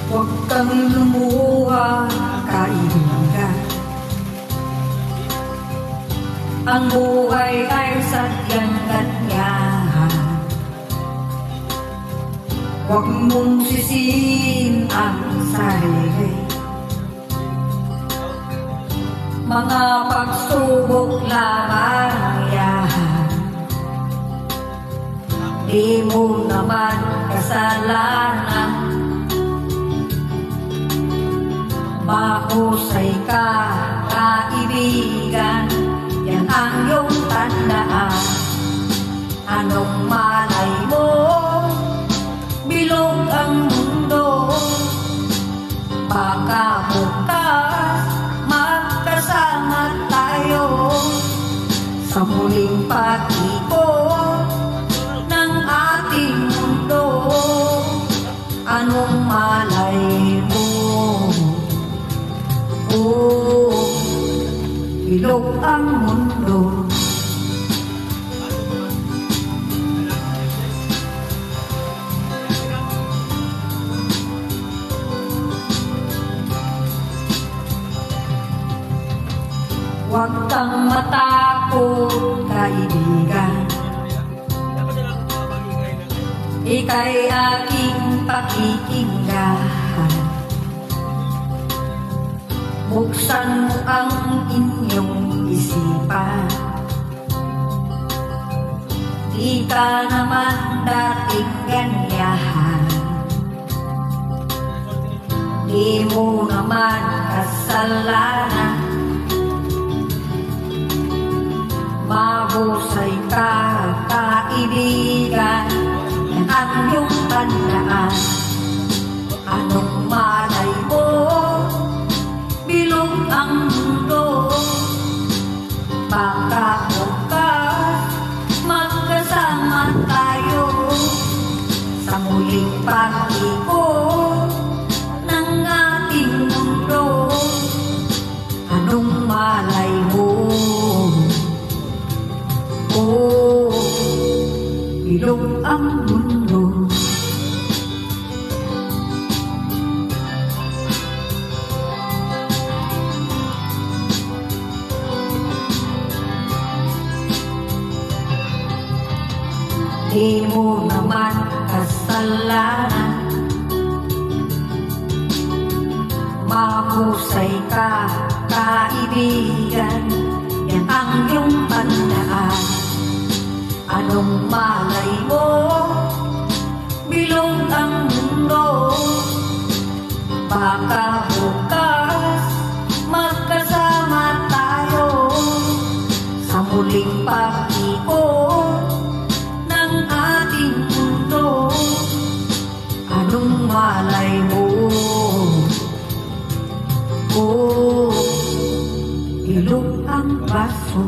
Huwag kang lumuha, kaibigan. Ang buhay ay sadyang ganyan. Huwag mong sisihin ang sarili. Mga pagsubok lamang yan. Di mo naman kasalanan. Mahusay ka, kaibigan. Yan ang iyong tandaan. Anong malay mo? Bilog ang mundo. Baka bukas magkasama tayo sa muling pag-ikot ng ating mundo. Anong malay mo? Oh, bilog ang mundo. Huwag kang matakot, kaibigan. Ika'y aking pakikinggan. Buksan mo ang inyong isipan. Di ka naman dating ganyan. Di mo naman kasalanan. Mahusay ka, kaibigan. Yan ang iyong tandaan. Anong malay mo? Bilog ang mundo. Baka bukas magkasama tayo sa muling pag-ikot ng ating mundo. Anong malay mo? Oh, bilog ang mundo. Di mo naman kasalanan. Mahusay ka, kaibigan. Yan ang iyong tandaan. Anong malay mo? Bilog ang mundo. Baka bukas magkasama tayo sa muling pag-ikot ng ating mundo. Anong malay mo? Oh, bilog ang baso.